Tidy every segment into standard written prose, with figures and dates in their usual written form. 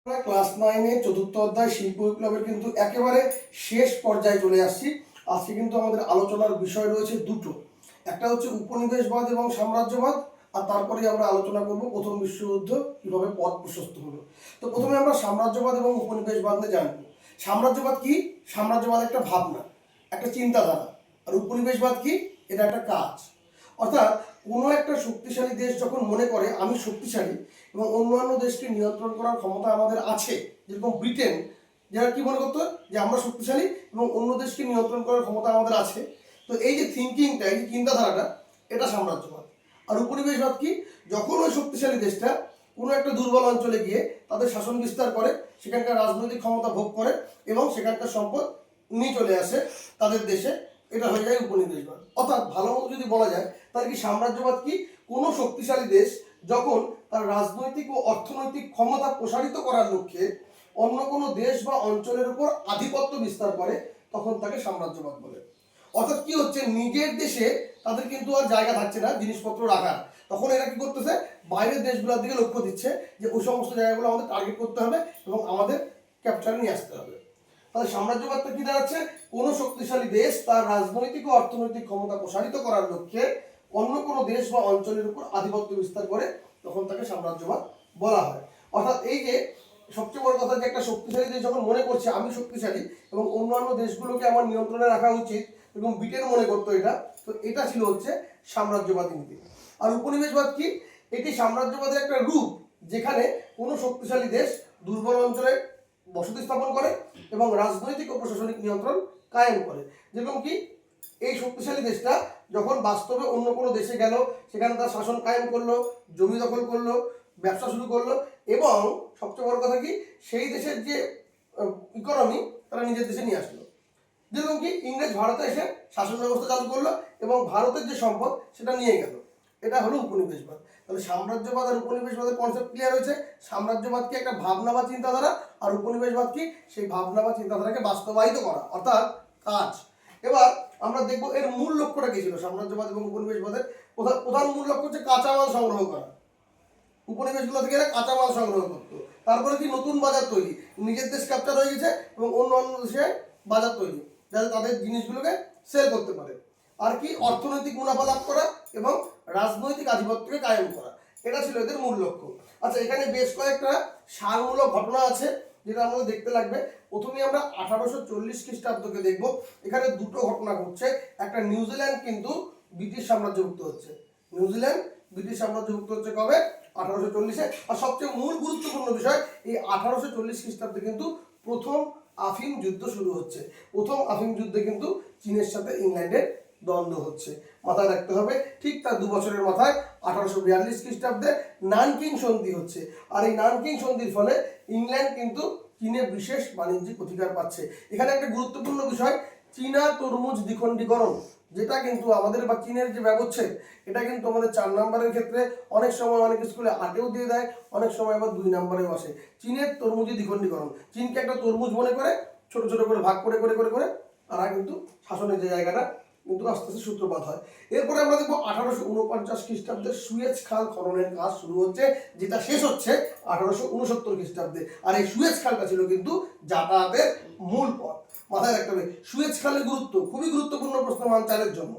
আমরা ক্লাস 9 চতুর্থ অধ্যায় শিল্প বিপ্লবের কিন্তু একেবারে শেষ পর্যায়ে চলে আসছি। আজকে কিন্তু আমাদের আলোচনার বিষয় রয়েছে দুটো, একটা হচ্ছে উপনিবেশবাদ এবং সাম্রাজ্যবাদ, আর তারপরে আমরা আলোচনা করব প্রথম বিশ্বযুদ্ধ কিভাবে পথ প্রশস্ত হলো। তো প্রথমে আমরা সাম্রাজ্যবাদ এবং উপনিবেশবাদ নিয়ে জানবো। সাম্রাজ্যবাদ কি? সাম্রাজ্যবাদ একটা ভাবনা, একটা চিন্তাধারা। আর উপনিবেশবাদ কি? এটা একটা কাজ। অর্থাৎ কোনো একটা শক্তিশালী দেশ যখন মনে করে আমি শক্তিশালী এবং অন্যান্য দেশকে নিয়ন্ত্রণ করার ক্ষমতা আমাদের আছে, যেরকম ব্রিটেন, যারা কি মনে করতো যে আমরা শক্তিশালী এবং অন্য দেশকে নিয়ন্ত্রণ করার ক্ষমতা আমাদের আছে। তো এই যে থিঙ্কিংটা, এই যে চিন্তাধারাটা, এটা সাম্রাজ্যবাদ। আর উপনিবেশবাদ কি? যখন ওই শক্তিশালী দেশটা কোনো একটা দুর্বল অঞ্চলে গিয়ে তাদের শাসন বিস্তার করে, সেখানকার রাজনৈতিক ক্ষমতা ভোগ করে এবং সেখানকার সম্পদ নিয়ে চলে আসে তাদের দেশে, এটা হয়ে যায় উপনিবেশবাদ। অর্থাৎ ভালো মতো যদি বলা যায় তাহলে কি সাম্রাজ্যবাদ কি? কোনো শক্তিশালী দেশ যখন তার রাজনৈতিক ও অর্থনৈতিক ক্ষমতা প্রসারিত করার লক্ষ্যে অন্য কোনো দেশ বা অঞ্চলের উপর আধিপত্য বিস্তার করে, তখন তাকে সাম্রাজ্যবাদ বলে। অর্থাৎ কি হচ্ছে, নিজের দেশে তাদের কিন্তু আর জায়গা থাকছে না জিনিসপত্র রাখার, তখন এরা কি করতেছে, বাইরের দেশগুলোর দিকে লক্ষ্য দিচ্ছে যে ওই সমস্ত জায়গাগুলো আমাদের টার্গেট করতে হবে এবং আমাদের ক্যাপচারে নিয়ে আসতে হবে। তাহলে সাম্রাজ্যবাদটা কি দাঁড়াচ্ছে? কোনো শক্তিশালী দেশ তার রাজনৈতিক ও অর্থনৈতিক ক্ষমতা প্রসারিত করার লক্ষ্যে অন্য কোনো দেশ বা অঞ্চলের উপর আধিপত্য বিস্তার করে, তখন তাকে সাম্রাজ্যবাদ বলা হয়। অর্থাৎ এই যে সবচেয়ে বড় কথা, যে একটা শক্তিশালী দেশ যখন মনে করছে আমি শক্তিশালী এবং অন্যান্য দেশগুলোকে আমার নিয়ন্ত্রণে রাখা উচিত, এবং ব্রিটেন মনে করতো এটা, তো এটা ছিল হচ্ছে সাম্রাজ্যবাদী নীতি। আর উপনিবেশবাদ কি? এটি সাম্রাজ্যবাদের একটা রূপ, যেখানে কোনো শক্তিশালী দেশ দুর্বল অঞ্চলে বসতি স্থাপন করে এবং রাজনৈতিক ও প্রশাসনিক নিয়ন্ত্রণ কায়েম করে। যেরকম কি, এই শক্তিশালী দেশটা যখন বাস্তবে অন্য কোনো দেশে গেল, সেখানে তার শাসন কায়েম করলো, জমি দখল করলো, ব্যবসা শুরু করলো, এবং সবচেয়ে বড় কথা কি, সেই দেশের যে ইকোনমি তারা নিজের দেশে নিয়ে আসলো। যেরকম কি, ইংরেজ ভারতে এসে শাসন ব্যবস্থা চালু করলো এবং ভারতের যে সম্পদ সেটা নিয়ে গেল। এটা হলো উপনিবেশবাদ। তাহলে সাম্রাজ্যবাদ আর উপনিবেশবাদের কনসেপ্ট ক্লিয়ার হয়েছে। সাম্রাজ্যবাদ কি? একটা ভাবনা বা চিন্তাধারা। আর উপনিবেশবাদ কি? সেই ভাবনা বা চিন্তাধারাকে বাস্তবায়িত করা, অর্থাৎ কাজ। এবার আমরা দেখবো এর মূল লক্ষ্যটা কি ছিল সাম্রাজ্যবাদ এবং উপনিবেশবাদের। প্রধান মূল লক্ষ্য হচ্ছে কাঁচামাল সংগ্রহ করা। উপনিবেশগুলো থেকে এরা কাঁচামাল সংগ্রহ করতো। তারপরে কি, নতুন বাজার তৈরি, নিজের দেশ ক্যাপচার হয়ে গেছে এবং অন্য অন্য দেশে বাজার তৈরি, যাতে তাদের জিনিসগুলোকে সেল করতে পারে। আর কি, অর্থনৈতিক মুনাফা লাভ করা এবং রাজনৈতিক আধিপত্যকে কায়েম করা, এটা ছিল এদের মূল লক্ষ্য। আচ্ছা, এখানে বেশ কয়েকটা সালমূলক ঘটনা আছে যেটা আমাদের দেখতে লাগবে। প্রথমে আমরা 1840 খ্রিস্টাব্দকে দেখব। এখানে দুটো ঘটনা ঘটছে। একটা, নিউজিল্যান্ড কিন্তু ব্রিটিশ সাম্রাজ্যভুক্ত হচ্ছে। নিউজিল্যান্ড ব্রিটিশ সাম্রাজ্যভুক্ত হচ্ছে কবে? 1840-এ। আর সবচেয়ে মূল গুরুত্বপূর্ণ বিষয়, এই 1840 খ্রিস্টাব্দে কিন্তু প্রথম আফিম যুদ্ধ শুরু হচ্ছে। প্রথম আফিম যুদ্ধে কিন্তু চীনের সাথে ইংল্যান্ডের দ্বন্দ্ব হচ্ছে। মাথায় রাখতে হবে, ঠিক তার 2 বছরের মাথায় 1842 খ্রিস্টাব্দে নানকিং সন্ধি হচ্ছে। আর এই নানকিং সন্ধির ফলে ইংল্যান্ড কিন্তু চীনে বিশেষ বাণিজ্যিক অধিকার পাচ্ছে। এখানে একটা গুরুত্বপূর্ণ বিষয়, চীনা তরমুজ দ্বিখণ্ডীকরণ, যেটা কিন্তু আমাদের বা চীনের যে ব্যবচ্ছেদ, এটা কিন্তু আমাদের 4 নম্বরের ক্ষেত্রে অনেক সময় অনেক স্কুলে 8-এও দিয়ে দেয়, অনেক সময় আবার 2 নম্বরেও আসে। চীনের তরমুজি দ্বিখণ্ডীকরণ, চীনকে একটা তরমুজ মনে করে ছোট ছোট করে ভাগ করে করে করে করে তারা কিন্তু শাসনের যে জায়গাটা কিন্তু আস্তে আস্তে সূত্রপাত হয়। এরপরে আমরা দেখবো 1849 খ্রিস্টাব্দে সুয়েজ খাল খননের কাজ শুরু হচ্ছে, যেটা শেষ হচ্ছে 1869 খ্রিস্টাব্দে। আর এই সুয়েজ খালটা ছিল কিন্তু যাতায়াতের মূল পথ। মাথায় রাখতে হবে, সুয়েজ খালের গুরুত্ব খুবই গুরুত্বপূর্ণ প্রশ্ন মানচালের জন্য।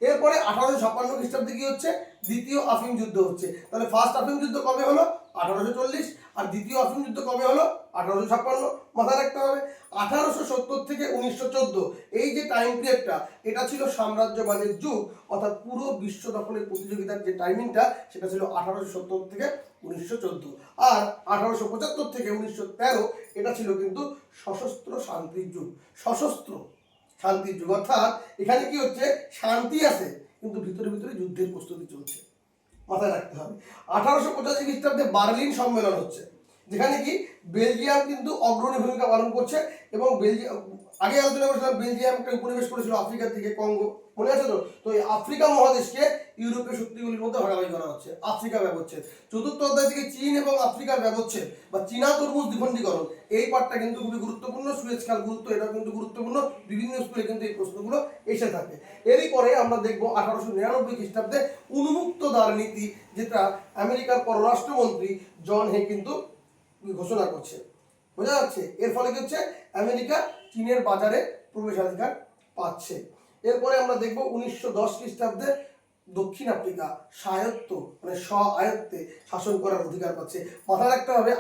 এরপরে 1856 খ্রিস্টাব্দে কি হচ্ছে? দ্বিতীয় আফিম যুদ্ধ হচ্ছে। তাহলে ফার্স্ট আফিম যুদ্ধ কবে হলো? 1840। আর দ্বিতীয় আফিম যুদ্ধ কবে হলো? 1856। মাথায় রাখতে হবে 1870 থেকে 1914 এই যে টাইম পিরিয়ডটা, এটা ছিল সাম্রাজ্যবাদের যুগ। অর্থাৎ পুরো বিশ্ব দখলের প্রতিযোগিতার যে টাইমিংটা, সেটা ছিল 1870 থেকে 1914। আর 1875 থেকে 1913 এটা ছিল কিন্তু সশস্ত্র শান্তির যুগ। সশস্ত্র শান্তির যুগ, অর্থাৎ এখানে কি হচ্ছে, শান্তি আছে কিন্তু ভিতরে ভিতরে যুদ্ধের প্রস্তুতি চলছে। মাথায় রাখতে হবে 1885 খ্রিস্টাব্দে বার্লিন সম্মেলন হচ্ছে, যেখানে কি বেলজিয়াম কিন্তু অগ্রণী ভূমিকা পালন করছে। এবং বেলজিয়াম, আগে আলোচনা করেছিলাম, বেলজিয়াম একটা উপনিবেশ করেছিল আফ্রিকার দিকে, কঙ্গো, মনে আছে তো? তো এই আফ্রিকা মহাদেশকে ইউরোপীয় শক্তিগুলির মধ্যে ভাগাভাগি করা হচ্ছে, আফ্রিকা ব্যবচ্ছেদ। চতুর্থ অধ্যায় থেকে চীন এবং আফ্রিকার ব্যবচ্ছেদ বা চীনা তরমুজ দ্বিখণ্ডীকরণ, এই পার্টটা কিন্তু খুবই গুরুত্বপূর্ণ। সুয়েজ খাল গুরুত্ব, এটাও কিন্তু গুরুত্বপূর্ণ। বিভিন্ন স্কুলে কিন্তু এই প্রশ্নগুলো এসে থাকে। এরই পরে আমরা দেখবো 1899 খ্রিস্টাব্দে উন্মুক্ত দ্বার নীতি, যেটা আমেরিকার পররাষ্ট্রমন্ত্রী জন হে কিন্তু ঘোষণা করছে। বোঝা যাচ্ছে? এর ফলে কি হচ্ছে, আমেরিকা চীনের বাজারে প্রবেশাধিকার পাচ্ছে। এরপরে আমরা দেখব 1910 খ্রিস্টাব্দে দক্ষিণ আফ্রিকা স্বায়ত্ত মানে স্ব আয়ত্তে শাসন করার অধিকার পাচ্ছে। মাথায় রাখতে হবে,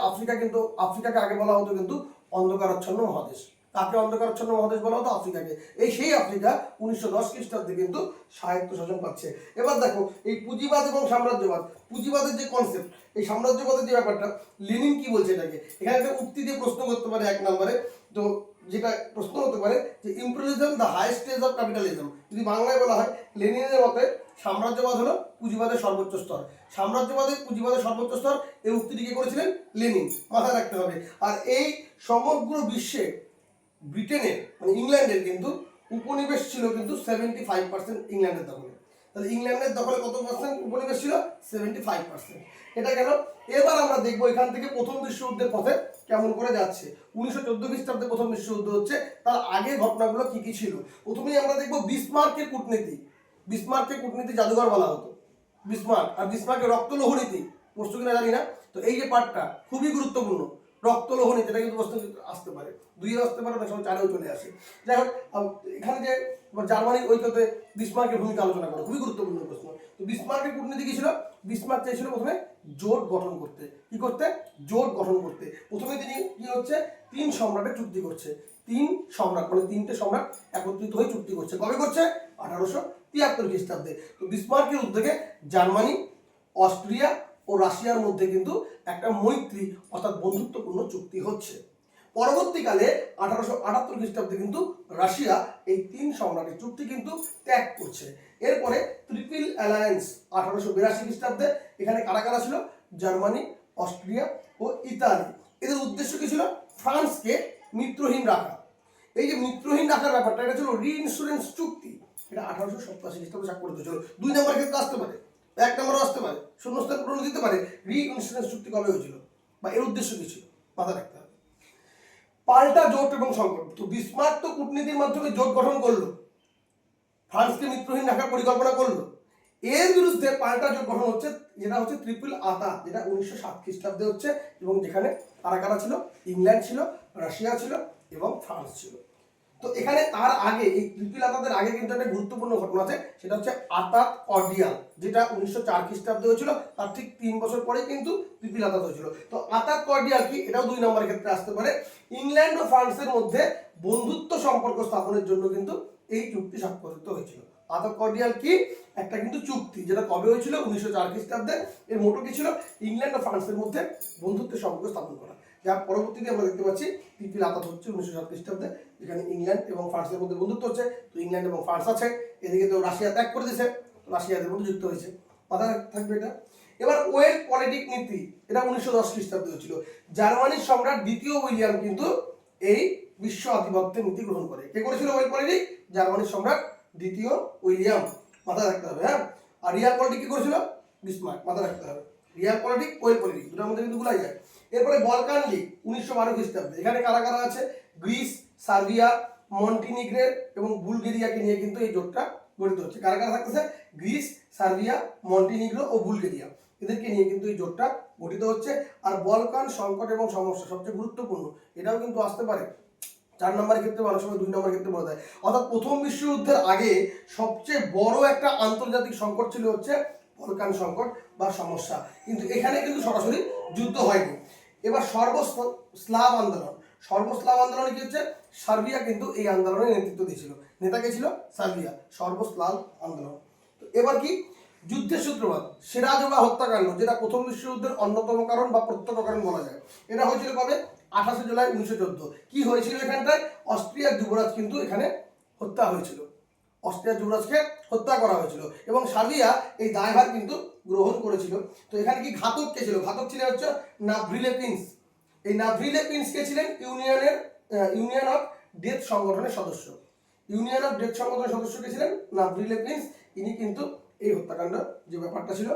আফ্রিকাকে আগে বলা হতো কিন্তু অন্ধকারাচ্ছন্ন মহাদেশ। কাকে অন্ধকারাচ্ছন্ন মহাদেশ বলা হতো? আফ্রিকাকে। এই সেই আফ্রিকা 1910 খ্রিস্টাব্দে কিন্তু স্বায়ত্ত শাসন পাচ্ছে। এবার দেখো এই পুঁজিবাদ এবং সাম্রাজ্যবাদ, পুঁজিবাদের যে কনসেপ্ট, এই সাম্রাজ্যবাদের যে ব্যাপারটা, লেনিন কি বলছে এটাকে? এখানে একটা উক্তি দিয়ে প্রশ্ন করতে পারে 1 নম্বরে। তো যেটা প্রশ্ন হতে পারে যে imperialism the highest stage of capitalism. যদি বাংলায় বলা হয়, লেনিনের মতে সাম্রাজ্যবাদ হলো পুঁজিবাদের সর্বোচ্চ স্তর। পুঁজিবাদের সর্বোচ্চ স্তর, এই উক্তিটিকে করেছিলেন লেনিন। মাথায় রাখতে হবে। আর এই সমগ্র বিশ্বে ব্রিটেনের মানে ইংল্যান্ডের কিন্তু উপনিবেশ ছিল কিন্তু 75% ইংল্যান্ডের দখলে। তাহলে ইংল্যান্ডের দখলে কত পার্সেন্ট উপনিবেশ ছিল? 75%। এটা কেন? এবার আমরা দেখবো এখান থেকে প্রথম বিশ্বযুদ্ধের পথে কেমন করে যাচ্ছে। 1914 খ্রিস্টাব্দে প্রথম বিশ্বযুদ্ধ হচ্ছে, তার আগে ঘটনাগুলো কি কি ছিল। প্রথমেই আমরা দেখবো বিসমার্কের কূটনীতি জাদুঘর বলা হতো বিসমার্ক। আর বিসমার্কের রক্তলৌহ নীতি পড়ছো কিনা জানি না। তো এই যে পার্টটা খুবই গুরুত্বপূর্ণ, রক্তলৌহ নীতি, এটা কিন্তু প্রশ্ন আসতে পারে, 2 আসতে পারে, অনেক সময় 4-এও চলে আসে। যাই হোক, এখানে যে জার্মানির ঐক্যতে বিসমার্কের ভূমিকা আলোচনা করো, খুবই গুরুত্বপূর্ণ প্রশ্ন। তো বিসমার্কের কূটনীতি কি ছিল? বিসমার্ক চাইছিল প্রথমে জোট গঠন করতে। কি করতে? জোট গঠন করতে। প্রথমে তিনি কি হচ্ছে, 3 সম্রাটের চুক্তি করছে। 3 সম্রাট মানে 3টে সম্রাট একত্রিত হয়ে চুক্তি করছে। কবে করছে? 1873 খ্রিস্টাব্দে। তো বিসমার্কের উদ্যোগে জার্মানি, অস্ট্রিয়া ও রাশিয়ার মধ্যে কিন্তু একটা মৈত্রী অর্থাৎ বন্ধুত্বপূর্ণ চুক্তি হচ্ছে। পরবর্তীকালে 1878 খ্রিস্টাব্দে কিন্তু রাশিয়া এই 3 সম্রাটের চুক্তি কিন্তু ত্যাগ করছে। এরপরে ট্রিপল অ্যালায়েন্স 1882 খ্রিস্টাব্দে, এখানে কারা কারা ছিল? জার্মানি, অস্ট্রিয়া ও ইতালি। এদের উদ্দেশ্য কি ছিল? ফ্রান্সকে মিত্রহীন রাখা। এই যে মিত্রহীন রাখার ব্যাপারটা, এটা ছিল রি-ইন্স্যুরেন্স চুক্তি। এটা 1887 খ্রিস্টাব্দে স্বাক্ষরিত ছিল। 2 নম্বর ক্ষেত্রে আসতে পারে, 1 নম্বরও আসতে পারে, শূন্যস্থান পূরণ দিতে পারে। রি-ইন্স্যুরেন্স চুক্তি কবে হয়েছিল বা এর উদ্দেশ্য কি ছিল? মাথায় রাখতে হবে। পাল্টা জোট এবং সংকট। তো বিসমার্ক তো কূটনীতির মাধ্যমে জোট গঠন করলো, ফ্রান্সকে মিত্রহীন রাখার পরিকল্পনা করলো। এর বিরুদ্ধে পাল্টা জোট গঠন হচ্ছে, যেটা হচ্ছে ট্রিপল আতা, যেটা 1907 খ্রিস্টাব্দে হচ্ছে, এবং যেখানে কারা কারা ছিল? ইংল্যান্ড ছিল, রাশিয়া ছিল এবং ফ্রান্স ছিল। তো এখানে তার আগে, এই ট্রিপল আতাতের আগে কিন্তু একটা গুরুত্বপূর্ণ ঘটনা আছে, সেটা হচ্ছে আতাত কর্ডিয়াল, যেটা 1904 খ্রিস্টাব্দে হয়েছিল। তার ঠিক 3 বছর পরেই কিন্তু ট্রিপল আতাত হয়েছিল। তো আতাত কর্ডিয়াল কি? এটাও 2 নম্বরের ক্ষেত্রে আসতে পারে। ইংল্যান্ড ও ফ্রান্সের মধ্যে বন্ধুত্ব সম্পর্ক স্থাপনের জন্য কিন্তু এই চুক্তি স্বাক্ষরিত হয়েছিল। আতাত কর্ডিয়াল কি? একটা কিন্তু চুক্তি, যেটা কবে হয়েছিল? 1904 খ্রিস্টাব্দে। এর মোটো কি ছিল? ইংল্যান্ড ও ফ্রান্সের মধ্যে বন্ধুত্বের সম্পর্ক স্থাপন করা। যার পরবর্তীতে আমরা দেখতে পাচ্ছি ট্রিপল আতাত হচ্ছে 1907 খ্রিস্টাব্দে, যেখানে ইংল্যান্ড এবং ফ্রান্সের মধ্যে বন্ধুত্ব হচ্ছে। তো ইংল্যান্ড এবং ফ্রান্স আছে, এদিকে তো রাশিয়া ত্যাগ করে দিয়েছে, রাশিয়াদের মধ্যে যুক্ত হয়েছে। মাথায় থাকবে এটা। এবার ওয়েল পলিটিক নীতি, এটা 1910 খ্রিস্টাব্দে হয়েছিল। জার্মানির সম্রাট দ্বিতীয় উইলিয়াম কিন্তু এই বিশ্ব আধিপত্যের নীতি গ্রহণ করে। কে করেছিল ওয়েল পলিটিক? জার্মানির সম্রাট দ্বিতীয় উইলিয়াম। মাথায় রাখতে হবে। হ্যাঁ, আর রিয়াল পলিটিক কি করেছিল? বিসমার্ক। মাথায় রাখতে হবে, রিয়াল পলিটিক, ওয়েল পলিটিক, দুটার মধ্যে কিন্তু ভুলাই যায়। এরপরে বলকান লিগ 1912 খ্রিস্টাব্দে, এখানে কারা কারা আছে? গ্রিস, সার্বিয়া, মন্টিনিগ্রো এবং বুলগেরিয়াকে নিয়ে কিন্তু এই জোটটা গঠিত হচ্ছে। কারা কারা থাকতেছে? গ্রিস, সার্বিয়া, মন্টিনিগ্রো ও বুলগেরিয়া, এদেরকে নিয়ে কিন্তু এই জোটটা গঠিত হচ্ছে। আর বলকান সংকট এবং সমস্যা সবচেয়ে গুরুত্বপূর্ণ, এটাও কিন্তু আসতে পারে 4 নম্বরের ক্ষেত্রে, অনেক সময় 2 নম্বরের ক্ষেত্রে বলা যায়। অর্থাৎ প্রথম বিশ্বযুদ্ধের আগে সবচেয়ে বড় একটা আন্তর্জাতিক সংকট ছিল হচ্ছে বলকান সংকট বা সমস্যা, কিন্তু এখানে কিন্তু সরাসরি যুদ্ধ হয়নি। এবার সর্বস্লাভ আন্দোলনে কি হচ্ছে? সার্বিয়া কিন্তু এই আন্দোলনের নেতৃত্ব দিয়েছিল। নেতা কে ছিল? সার্বিয়া। সর্বস্লাভ আন্দোলন। তো এবার কি? যুদ্ধের সূত্রপাত, সিরাজোগা হত্যাকাণ্ড, যেটা প্রথম বিশ্বযুদ্ধের অন্যতম কারণ বা প্রত্যক্ষ কারণ বলা যায়। এটা হয়েছিল কবে? 28 জুলাই 1914। কি হয়েছিল এখানটায়? অস্ট্রিয়ার যুবরাজ কিন্তু এখানে হত্যা হয়েছিল, অস্ট্রিয়ার যুবরাজকে হত্যা করা হয়েছিল এবং সার্বিয়া এই দায়ভার কিন্তু গ্রহণ করেছিল। তো এখানে কি ঘাতক কে ছিল? ঘাতক ছিলেন হচ্ছে নাভ্রিলে প্রিন্স। এই নাভ্রিলে প্রিন্স কে ছিলেন? ইউনিয়ন অফ ডেথ সংগঠনের সদস্য। ইউনিয়ন অফ ডেথ সংগঠনের সদস্য কে ছিলেন? নাভ্রিলে প্রিন্স। ইনি কিন্তু এই হত্যাকাণ্ড যে ব্যাপারটা ছিল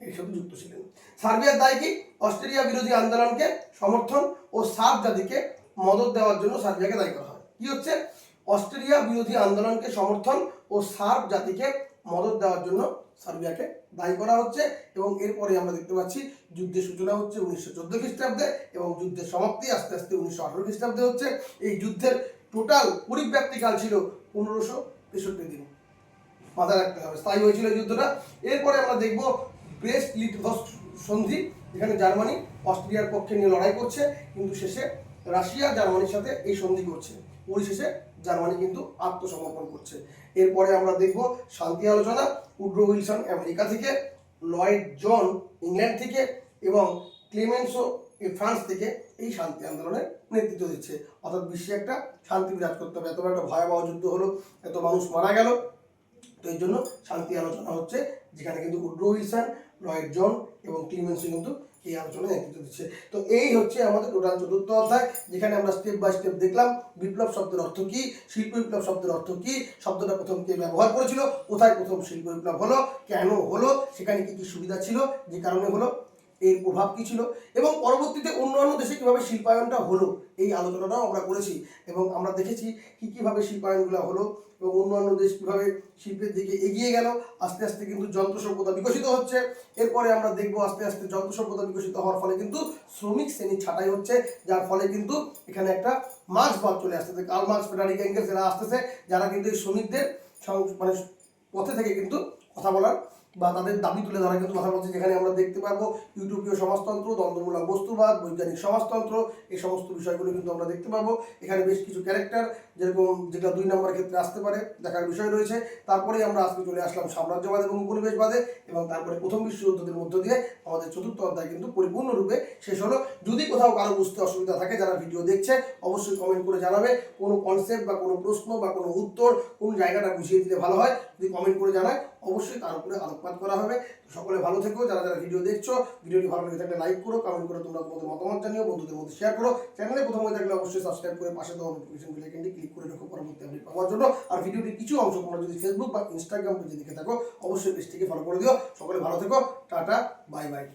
এর সাথে যুক্ত ছিলেন। সার্বিয়ার দায় কি? অস্ট্রেলিয়া বিরোধী আন্দোলনকে সমর্থন ও সার্ব জাতিকে মদত দেওয়ার জন্য সার্বিয়াকে দায়ী করা হয়। কি হচ্ছে? অস্ট্রেলিয়া বিরোধী আন্দোলনকে সমর্থন ও সার্ব জাতিকে মদত দেওয়ার জন্য সার্বিয়াকে দায়ী করা হচ্ছে। এবং এরপরে আমরা দেখতে পাচ্ছি যুদ্ধের সূচনা হচ্ছে 1914 খ্রিস্টাব্দে এবং যুদ্ধের সমাপ্তি আস্তে আস্তে 1918 খ্রিস্টাব্দে হচ্ছে। এই যুদ্ধের টোটাল পরিব্যাপ্তিকাল ছিল 1563 দিন, মাথায় রাখতে হবে, স্থায়ী হয়েছিল এই যুদ্ধটা। এরপরে আমরা দেখব ব্রেস্ট লিটভস্ক সন্ধি, যেখানে জার্মানি অস্ট্রিয়ার পক্ষে নিয়ে লড়াই করছে, কিন্তু শেষে রাশিয়া জার্মানির সাথে এই সন্ধি করছে, পরিশেষে জার্মানি কিন্তু আত্মসমর্পণ করছে। এরপরে আমরা দেখব শান্তি আলোচনা, উড্রো উইলসন আমেরিকা থেকে, লয়েড জন ইংল্যান্ড থেকে এবং ক্লেমেন্সো ফ্রান্স থেকে এই শান্তি আন্দোলনের নেতৃত্ব দিচ্ছে। অর্থাৎ বিশ্বে একটা শান্তি বিরাজ করতে হবে, এত বড় একটা ভয়াবহ যুদ্ধ হলো, এত মানুষ মারা গেল, তো এই জন্য শান্তি আলোচনা হচ্ছে, যেখানে কিন্তু উড্রো উইলসন, লয়েড জন এবং ক্লিমেন্সো কিন্তু এই আলোচনায় নেতৃত্ব দিচ্ছে। তো এই হচ্ছে আমাদের টোটাল 4র্থ অধ্যায়, যেখানে আমরা স্টেপ বাই স্টেপ দেখলাম বিপ্লব শব্দের অর্থ কি, শিল্প বিপ্লব শব্দের অর্থ কি, শব্দটা প্রথম কে ব্যবহার করেছিল, কোথায় প্রথম শিল্প বিপ্লব হলো, কেন হলো, সেখানে কি কি সুবিধা ছিল, যে কারণে হলো, এর প্রভাব কি ছিল, এবং পরবর্তীতে অন্যান্য দেশে কিভাবে শিল্পায়নটা হলো এই আলোচনাটাও আমরা করেছি। এবং আমরা দেখেছি কিভাবে শিল্পায়নগুলো হলো এবং অন্যান্য দেশ কীভাবে শিল্পের দিকে এগিয়ে গেল। আস্তে আস্তে কিন্তু যন্ত্র সভ্যতা বিকশিত হচ্ছে। এরপরে আমরা দেখবো আস্তে আস্তে যন্ত্র সভ্যতা বিকশিত হওয়ার ফলে কিন্তু শ্রমিক শ্রেণী ছাঁটাই হচ্ছে, যার ফলে কিন্তু এখানে একটা মার্ক্সবাদ চলে আসতেছে, কার্ল মার্ক্স, ফ্রেডারিক এঙ্গেলস এরা আসতেছে, যারা কিন্তু এই শ্রমিকদের মানে পথে থেকে কিন্তু কথা বলার বা তাদের দাবি তুলে ধরা কিন্তু কথা বলছে। যেখানে আমরা দেখতে পারবো ইউটোপীয় সমাজতন্ত্র, দ্বন্দ্বমূলক বস্তুবাদ, বৈজ্ঞানিক সমাজতন্ত্র, এই সমস্ত বিষয়গুলো কিন্তু আমরা দেখতে পাবো। এখানে বেশ কিছু ক্যারেক্টার যেরকম যেটা 2 নম্বর ক্ষেত্রে আসতে পারে দেখার বিষয় রয়েছে। তারপরেই আমরা আজকে চলে আসলাম সাম্রাজ্যবাদ এবং উপনিবেশবাদে, এবং তারপরে প্রথম বিশ্বযুদ্ধের মধ্য দিয়ে আমাদের 4র্থ অধ্যায় কিন্তু পরিপূর্ণরূপে শেষ হলো। যদি কোথাও কারো বুঝতে অসুবিধা থাকে, যারা ভিডিও দেখছে অবশ্যই কমেন্ট করে জানাবে, কোনো কনসেপ্ট বা কোনো প্রশ্ন বা কোনো উত্তর কোন জায়গাটা বুঝিয়ে দিলে ভালো হয়, যদি কমেন্ট করে জানায় অবশ্যই তার উপরে আলোকপাত করা হবে। সকলে ভালো থেকো, যারা যারা ভিডিও দেখছো, ভিডিওটি ভালো লেগে থাকলে লাইক করো, কমেন্ট করে তোমরা তোমাদের মতামত জানিও, বন্ধুদের মধ্যে শেয়ার করো। চ্যানেলে প্রথম হয়ে থাকলে অবশ্যই সাবস্ক্রাইব করে পাশে দেওয়া নোটিফিকেশন বেল আইকনটি ক্লিক করে রাখো পরবর্তী আপডেট পাওয়ার জন্য। আর ভিডিওটির কিছু অংশ তোমরা যদি ফেসবুক বা ইনস্টাগ্রাম পেজে দেখে থাকো অবশ্যই পেজটিকে ফলো করে দিও। সকলে ভালো থেকো, টাটা, বাই বাই।